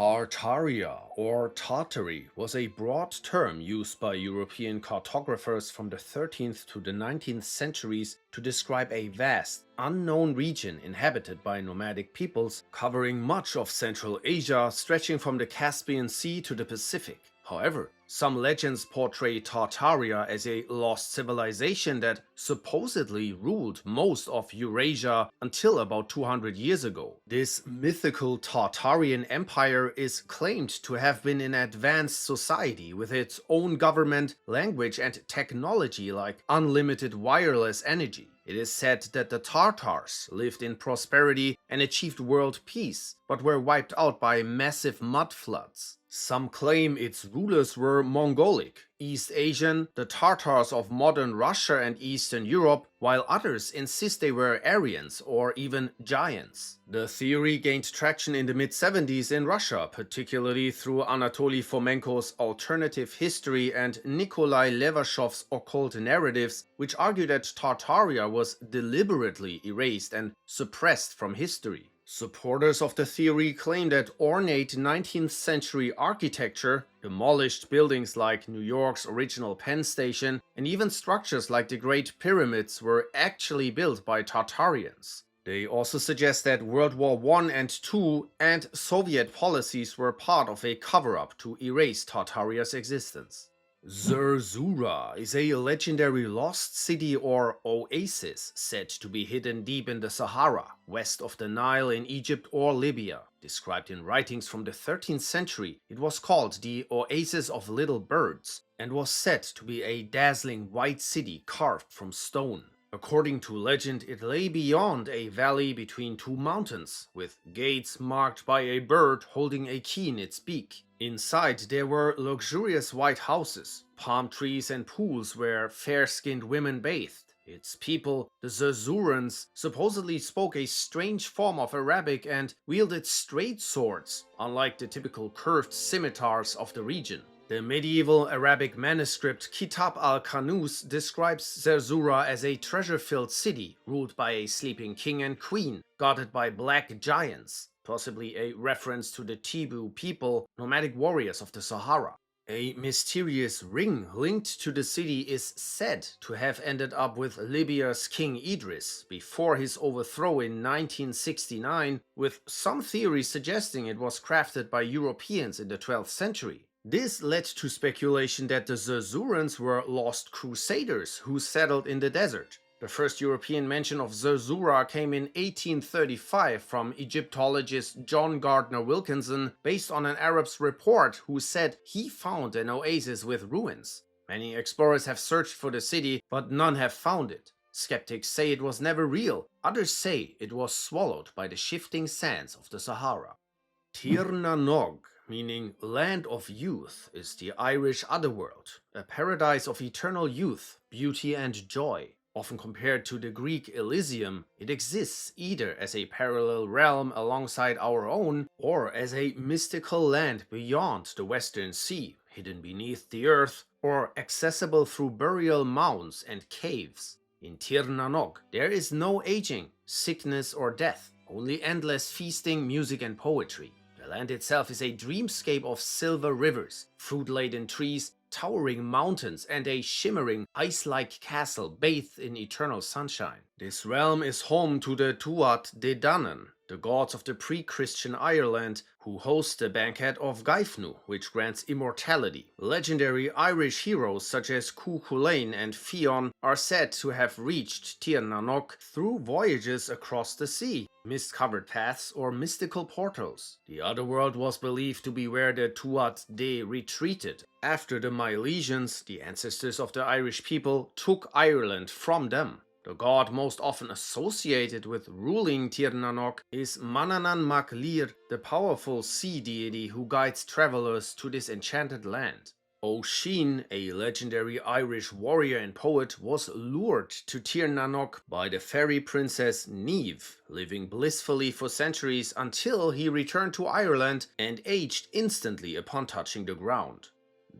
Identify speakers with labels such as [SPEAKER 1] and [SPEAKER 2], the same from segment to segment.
[SPEAKER 1] Tartaria or Tartary was a broad term used by European cartographers from the 13th to the 19th centuries to describe a vast, unknown region inhabited by nomadic peoples covering much of Central Asia, stretching from the Caspian Sea to the Pacific. However, some legends portray Tartaria as a lost civilization that supposedly ruled most of Eurasia until about 200 years ago. This mythical Tartarian empire is claimed to have been an advanced society with its own government, language, and technology like unlimited wireless energy. It is said that the Tartars lived in prosperity and achieved world peace, but were wiped out by massive mud floods. Some claim its rulers were Mongolic, East Asian, the Tartars of modern Russia and Eastern Europe, while others insist they were Aryans or even giants. The theory gained traction in the mid-70s in Russia, particularly through Anatoly Fomenko's Alternative History and Nikolai Levashov's occult narratives, which argue that Tartaria was deliberately erased and suppressed from history. Supporters of the theory claim that ornate 19th century architecture, demolished buildings like New York's original Penn Station, and even structures like the Great Pyramids were actually built by Tartarians. They also suggest that World War I and II and Soviet policies were part of a cover-up to erase Tartaria's existence. Zerzura is a legendary lost city or oasis said to be hidden deep in the Sahara, west of the Nile in Egypt or Libya. Described in writings from the 13th century, it was called the Oasis of Little Birds and was said to be a dazzling white city carved from stone. According to legend, it lay beyond a valley between two mountains, with gates marked by a bird holding a key in its beak. Inside there were luxurious white houses, palm trees and pools where fair-skinned women bathed. Its people, the Zerzurans, supposedly spoke a strange form of Arabic and wielded straight swords, unlike the typical curved scimitars of the region. The medieval Arabic manuscript Kitab al-Kanūs describes Zerzura as a treasure-filled city ruled by a sleeping king and queen, guarded by black giants, possibly a reference to the Tibu people, nomadic warriors of the Sahara. A mysterious ring linked to the city is said to have ended up with Libya's King Idris before his overthrow in 1969, with some theories suggesting it was crafted by Europeans in the 12th century. This led to speculation that the Zerzurans were lost crusaders who settled in the desert. The first European mention of Zerzura came in 1835 from Egyptologist John Gardner Wilkinson, based on an Arab's report who said he found an oasis with ruins. Many explorers have searched for the city, but none have found it. Skeptics say it was never real, others say it was swallowed by the shifting sands of the Sahara. Tir na Nog, meaning land of youth, is the Irish otherworld, a paradise of eternal youth, beauty and joy. Often compared to the Greek Elysium, it exists either as a parallel realm alongside our own, or as a mystical land beyond the Western Sea, hidden beneath the earth, or accessible through burial mounds and caves. In Tir na Nog, there is no aging, sickness or death, only endless feasting, music and poetry. The land itself is a dreamscape of silver rivers, fruit-laden trees, towering mountains, and a shimmering, ice-like castle bathed in eternal sunshine. This realm is home to the Tuat De Danann, the gods of the pre-Christian Ireland, who host the banquet of Gaifnu, which grants immortality. Legendary Irish heroes such as Cuchulainn and Fionn are said to have reached Tir na Nog through voyages across the sea, mist-covered paths or mystical portals. The otherworld was believed to be where the Tuat De retreated. After the Milesians, the ancestors of the Irish people, took Ireland from them. The god most often associated with ruling Tir na Nog is Manannán mac Lir, the powerful sea deity who guides travelers to this enchanted land. Oisin, a legendary Irish warrior and poet, was lured to Tir na Nog by the fairy princess Niamh, living blissfully for centuries until he returned to Ireland and aged instantly upon touching the ground.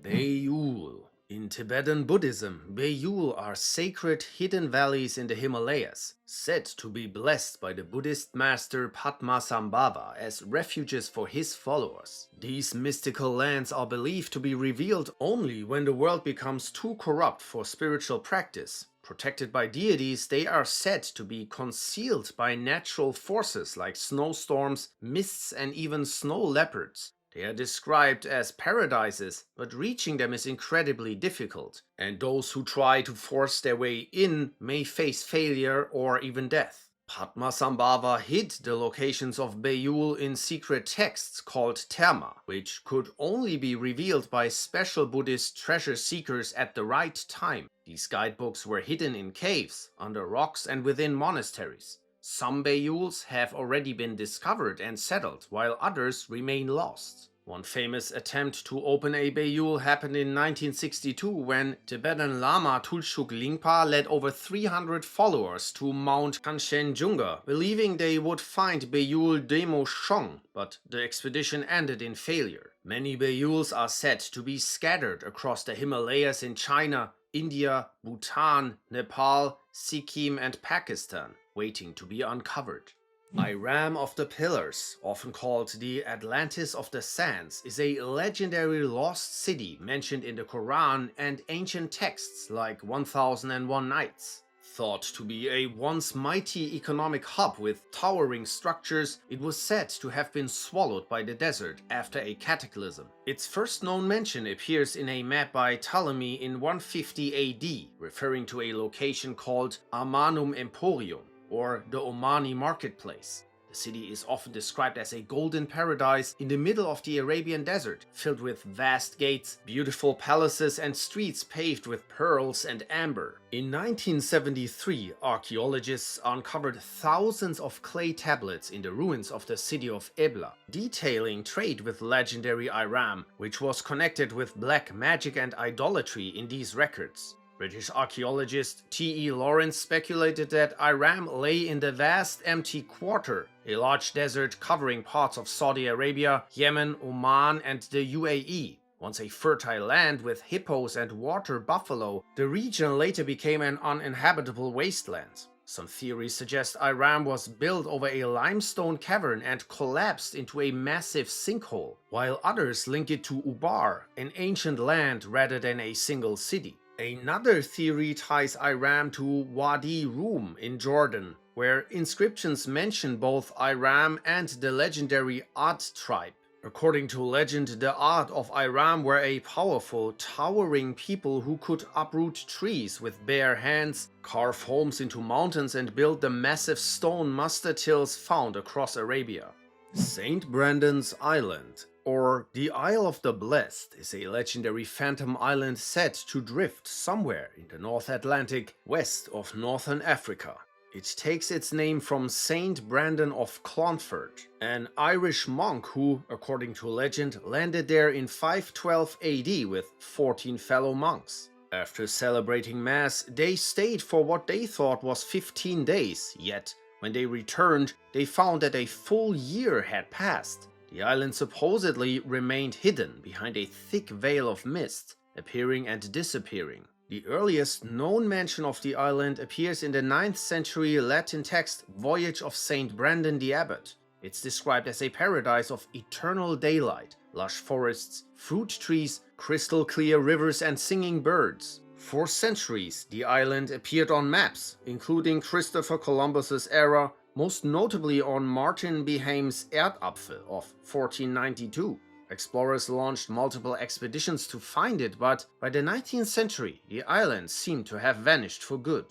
[SPEAKER 1] Beyul In Tibetan Buddhism, Beyul are sacred hidden valleys in the Himalayas, said to be blessed by the Buddhist master Padmasambhava as refuges for his followers. These mystical lands are believed to be revealed only when the world becomes too corrupt for spiritual practice. Protected by deities, they are said to be concealed by natural forces like snowstorms, mists, and even snow leopards. They are described as paradises, but reaching them is incredibly difficult, and those who try to force their way in may face failure or even death. Padmasambhava hid the locations of Beyul in secret texts called terma, which could only be revealed by special Buddhist treasure seekers at the right time. These guidebooks were hidden in caves, under rocks, and within monasteries. Some Beyuls have already been discovered and settled, while others remain lost. One famous attempt to open a Beyul happened in 1962 when Tibetan Lama Tulshuk Lingpa led over 300 followers to Mount Kanchenjunga, believing they would find Beyul Demo Shong, but the expedition ended in failure. Many Beyuls are said to be scattered across the Himalayas in China, India, Bhutan, Nepal, Sikkim, and Pakistan, waiting to be uncovered. Iram of the Pillars, often called the Atlantis of the Sands, is a legendary lost city mentioned in the Quran and ancient texts like 1001 Nights. Thought to be a once mighty economic hub with towering structures, it was said to have been swallowed by the desert after a cataclysm. Its first known mention appears in a map by Ptolemy in 150 AD, referring to a location called Amanum Emporium, or the Omani marketplace. The city is often described as a golden paradise in the middle of the Arabian desert, filled with vast gates, beautiful palaces, and streets paved with pearls and amber. In 1973, archaeologists uncovered thousands of clay tablets in the ruins of the city of Ebla, detailing trade with legendary Iram, which was connected with black magic and idolatry in these records. British archaeologist T.E. Lawrence speculated that Iram lay in the vast empty quarter, a large desert covering parts of Saudi Arabia, Yemen, Oman, and the UAE. Once a fertile land with hippos and water buffalo, the region later became an uninhabitable wasteland. Some theories suggest Iram was built over a limestone cavern and collapsed into a massive sinkhole, while others link it to Ubar, an ancient land rather than a single city. Another theory ties Iram to Wadi Rum in Jordan, where inscriptions mention both Iram and the legendary Ad tribe. According to legend, the Ad of Iram were a powerful, towering people who could uproot trees with bare hands, carve homes into mountains, and build the massive stone mustard hills found across Arabia. St. Brendan's Island, or the Isle of the Blessed, is a legendary phantom island said to drift somewhere in the North Atlantic, west of northern Africa. It takes its name from Saint Brendan of Clonfert, an Irish monk who, according to legend, landed there in 512 AD with 14 fellow monks. After celebrating Mass, they stayed for what they thought was 15 days, yet when they returned, they found that a full year had passed. The island supposedly remained hidden behind a thick veil of mist, appearing and disappearing. The earliest known mention of the island appears in the 9th century Latin text Voyage of Saint Brendan the Abbot. It's described as a paradise of eternal daylight, lush forests, fruit trees, crystal clear rivers, and singing birds. For centuries, the island appeared on maps, including Christopher Columbus's era, most notably on Martin Behaim's Erdapfel of 1492. Explorers launched multiple expeditions to find it, but by the 19th century, the island seemed to have vanished for good.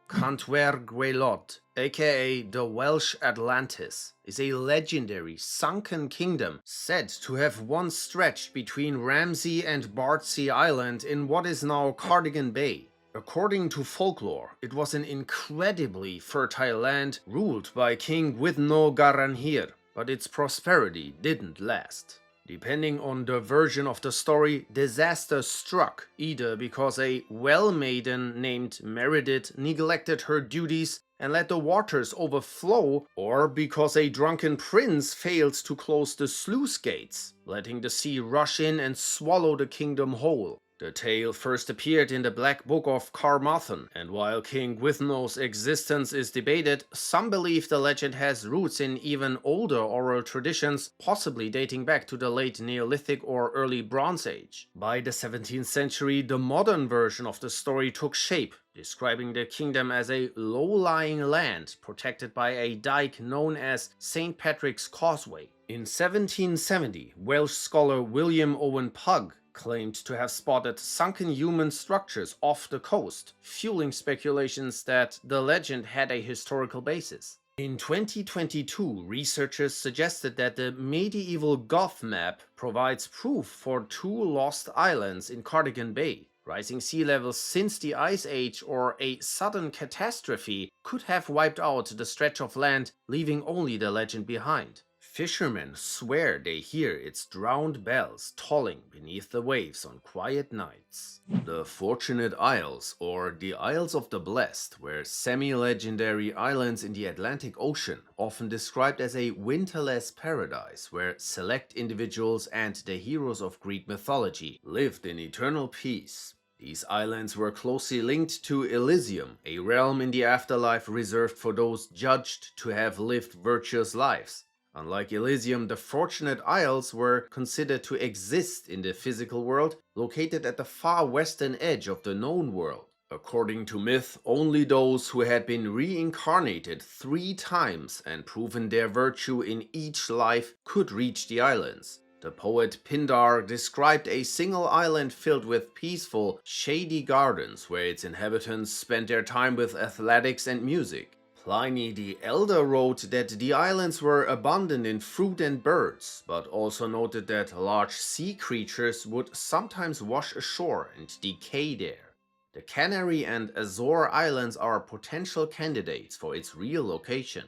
[SPEAKER 1] Cantre'r Gwaelod, aka the Welsh Atlantis, is a legendary sunken kingdom said to have once stretched between Ramsey and Bardsey Island in what is now Cardigan Bay. According to folklore, it was an incredibly fertile land ruled by King Gwyddno Garanhir, but its prosperity didn't last. Depending on the version of the story, disaster struck, either because a well-maiden named Meredith neglected her duties and let the waters overflow, or because a drunken prince failed to close the sluice gates, letting the sea rush in and swallow the kingdom whole. The tale first appeared in the Black Book of Carmarthen, and while King Gwythnaw's existence is debated, some believe the legend has roots in even older oral traditions, possibly dating back to the late Neolithic or early Bronze Age. By the 17th century, the modern version of the story took shape, describing the kingdom as a low-lying land protected by a dike known as St. Patrick's Causeway. In 1770, Welsh scholar William Owen Pugh claimed to have spotted sunken human structures off the coast, fueling speculations that the legend had a historical basis. In 2022, researchers suggested that the medieval Goth map provides proof for two lost islands in Cardigan Bay. Rising sea levels since the Ice Age or a sudden catastrophe could have wiped out the stretch of land, leaving only the legend behind. Fishermen swear they hear its drowned bells tolling beneath the waves on quiet nights. The Fortunate Isles, or the Isles of the Blessed, were semi-legendary islands in the Atlantic Ocean, often described as a winterless paradise where select individuals and the heroes of Greek mythology lived in eternal peace. These islands were closely linked to Elysium, a realm in the afterlife reserved for those judged to have lived virtuous lives. Unlike Elysium, the Fortunate Isles were considered to exist in the physical world, located at the far western edge of the known world. According to myth, only those who had been reincarnated 3 times and proven their virtue in each life could reach the islands. The poet Pindar described a single island filled with peaceful, shady gardens where its inhabitants spent their time with athletics and music. Pliny the Elder wrote that the islands were abundant in fruit and birds, but also noted that large sea creatures would sometimes wash ashore and decay there. The Canary and Azore Islands are potential candidates for its real location.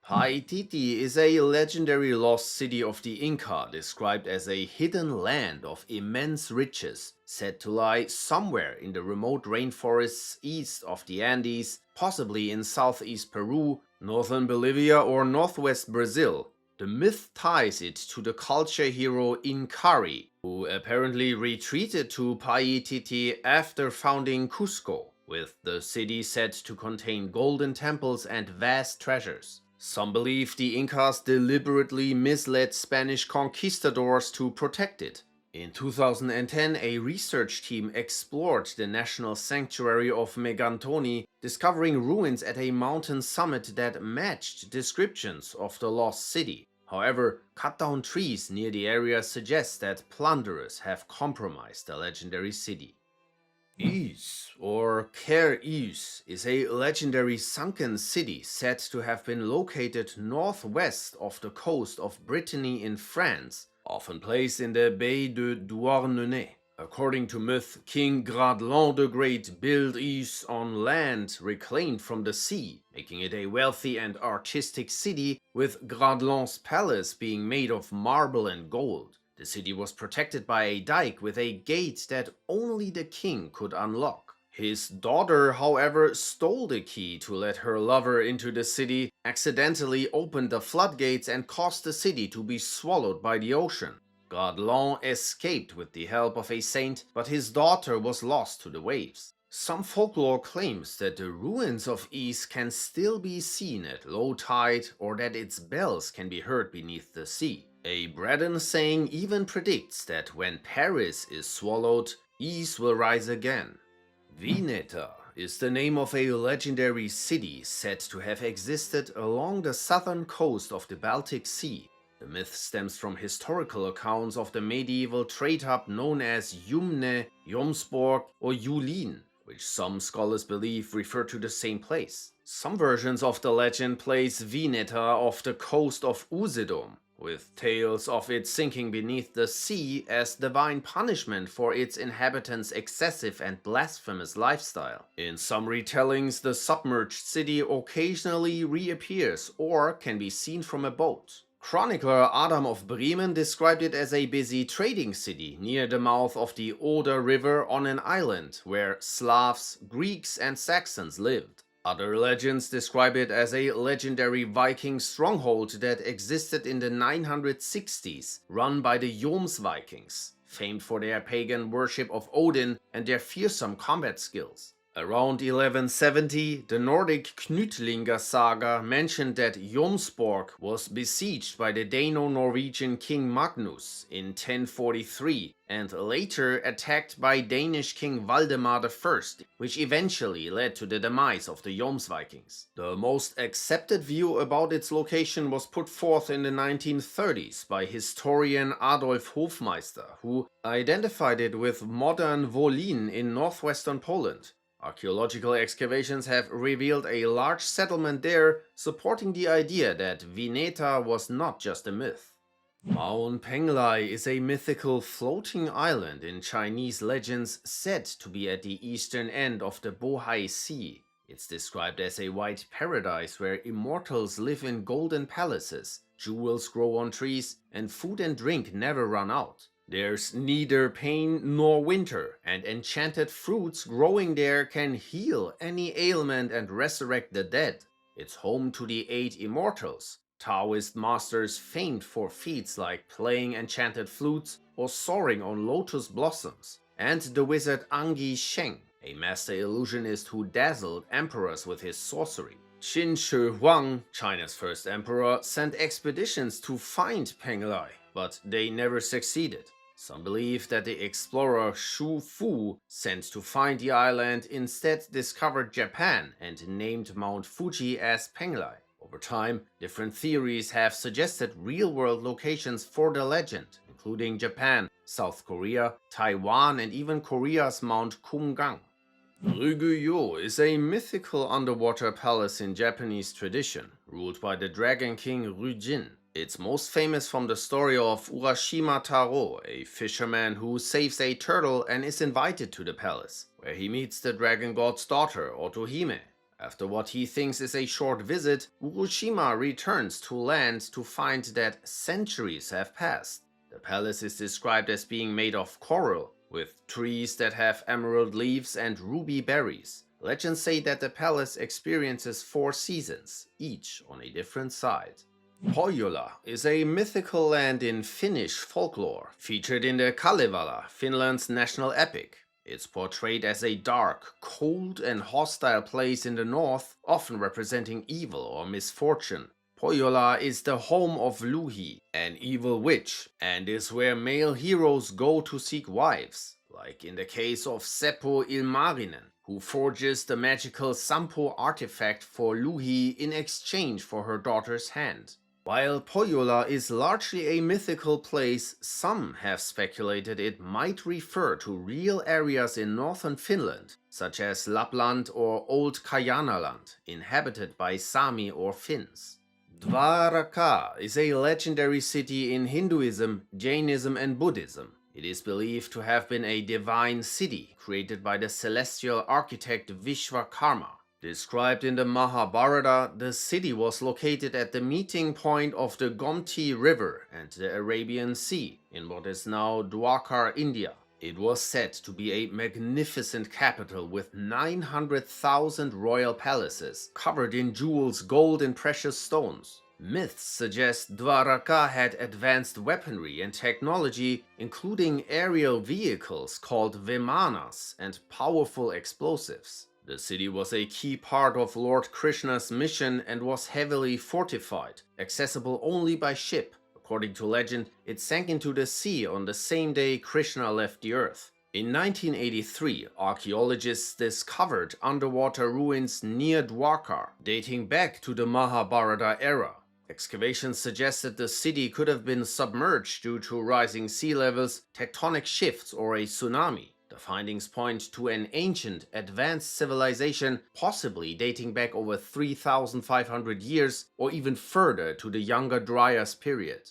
[SPEAKER 1] Paititi is a legendary lost city of the Inca, described as a hidden land of immense riches, said to lie somewhere in the remote rainforests east of the Andes, possibly in southeast Peru, northern Bolivia or northwest Brazil. The myth ties it to the culture hero Inkari, who apparently retreated to Paititi after founding Cusco, with the city said to contain golden temples and vast treasures. Some believe the Incas deliberately misled Spanish conquistadors to protect it. In 2010, a research team explored the national sanctuary of Megantoni, discovering ruins at a mountain summit that matched descriptions of the lost city. However, cut-down trees near the area suggest that plunderers have compromised the legendary city. Ys, or Cantre'r, is a legendary sunken city said to have been located northwest of the coast of Brittany in France, often placed in the Bay de Douarnenez. According to myth, King Gradlon the Great built Ys on land reclaimed from the sea, making it a wealthy and artistic city, with Gradlon's palace being made of marble and gold. The city was protected by a dike with a gate that only the king could unlock. His daughter, however, stole the key to let her lover into the city, accidentally opened the floodgates and caused the city to be swallowed by the ocean. Gradlon escaped with the help of a saint, but his daughter was lost to the waves. Some folklore claims that the ruins of Ys can still be seen at low tide, or that its bells can be heard beneath the sea. A Breton saying even predicts that when Paris is swallowed, Ys will rise again. Vineta is the name of a legendary city said to have existed along the southern coast of the Baltic Sea. The myth stems from historical accounts of the medieval trade hub known as Jumne, Jomsborg, or Julin, which some scholars believe refer to the same place. Some versions of the legend place Vineta off the coast of Usedom, with tales of it sinking beneath the sea as divine punishment for its inhabitants' excessive and blasphemous lifestyle. In some retellings, the submerged city occasionally reappears or can be seen from a boat. Chronicler Adam of Bremen described it as a busy trading city near the mouth of the Oder River on an island where Slavs, Greeks and Saxons lived. Other legends describe it as a legendary Viking stronghold that existed in the 960s, run by the Jomsvikings, famed for their pagan worship of Odin and their fearsome combat skills. Around 1170, the Nordic Knutlinga saga mentioned that Jomsborg was besieged by the Dano-Norwegian king Magnus in 1043 and later attacked by Danish king Valdemar I, which eventually led to the demise of the Jomsvikings. The most accepted view about its location was put forth in the 1930s by historian Adolf Hofmeister, who identified it with modern Wolin in northwestern Poland. Archaeological excavations have revealed a large settlement there, supporting the idea that Vineta was not just a myth. Mount Penglai is a mythical floating island in Chinese legends said to be at the eastern end of the Bohai Sea. It's described as a white paradise where immortals live in golden palaces, jewels grow on trees, and food and drink never run out. There's neither pain nor winter, and enchanted fruits growing there can heal any ailment and resurrect the dead. It's home to the 8 immortals, Taoist masters famed for feats like playing enchanted flutes or soaring on lotus blossoms, and the wizard Angi Sheng, a master illusionist who dazzled emperors with his sorcery. Qin Shi Huang, China's first emperor, sent expeditions to find Penglai, but they never succeeded. Some believe that the explorer Shu Fu, sent to find the island, instead discovered Japan and named Mount Fuji as Penglai. Over time, different theories have suggested real-world locations for the legend, including Japan, South Korea, Taiwan, and even Korea's Mount Kumgang. Ryūgū-jō is a mythical underwater palace in Japanese tradition, ruled by the Dragon King Ryujin. It's most famous from the story of Urashima Taro, a fisherman who saves a turtle and is invited to the palace, where he meets the dragon god's daughter, Otohime. After what he thinks is a short visit, Urashima returns to land to find that centuries have passed. The palace is described as being made of coral, with trees that have emerald leaves and ruby berries. Legends say that the palace experiences 4 seasons, each on a different side. Pohjola is a mythical land in Finnish folklore, featured in the Kalevala, Finland's national epic. It's portrayed as a dark, cold and hostile place in the north, often representing evil or misfortune. Pohjola is the home of Louhi, an evil witch, and is where male heroes go to seek wives, like in the case of Seppo Ilmarinen, who forges the magical Sampo artifact for Louhi in exchange for her daughter's hand. While Pohjola is largely a mythical place, some have speculated it might refer to real areas in northern Finland, such as Lapland or Old Kajanaland, inhabited by Sami or Finns. Dvārakā is a legendary city in Hinduism, Jainism and Buddhism. It is believed to have been a divine city created by the celestial architect Vishwakarma. Described in the Mahabharata, the city was located at the meeting point of the Gomti River and the Arabian Sea in what is now Dvārakā, India. It was said to be a magnificent capital with 900,000 royal palaces, covered in jewels, gold and precious stones. Myths suggest Dvārakā had advanced weaponry and technology, including aerial vehicles called Vimanas and powerful explosives. The city was a key part of Lord Krishna's mission and was heavily fortified, accessible only by ship. According to legend, it sank into the sea on the same day Krishna left the earth. In 1983, archaeologists discovered underwater ruins near Dvārakā, dating back to the Mahabharata era. Excavations suggested the city could have been submerged due to rising sea levels, tectonic shifts, or a tsunami. The findings point to an ancient, advanced civilization, possibly dating back over 3,500 years or even further to the Younger Dryas period.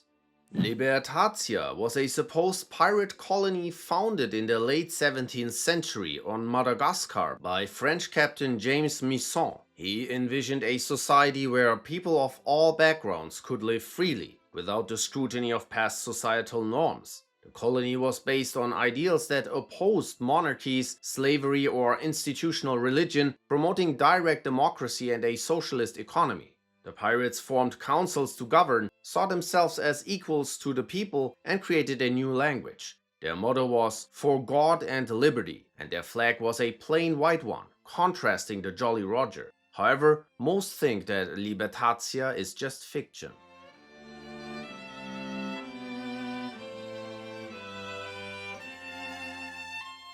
[SPEAKER 1] Libertatia was a supposed pirate colony founded in the late 17th century on Madagascar by French captain James Misson. He envisioned a society where people of all backgrounds could live freely, without the scrutiny of past societal norms. The colony was based on ideals that opposed monarchies, slavery, or institutional religion, promoting direct democracy and a socialist economy. The pirates formed councils to govern, saw themselves as equals to the people, and created a new language. Their motto was "For God and Liberty," and their flag was a plain white one, contrasting the Jolly Roger. However, most think that Libertatia is just fiction.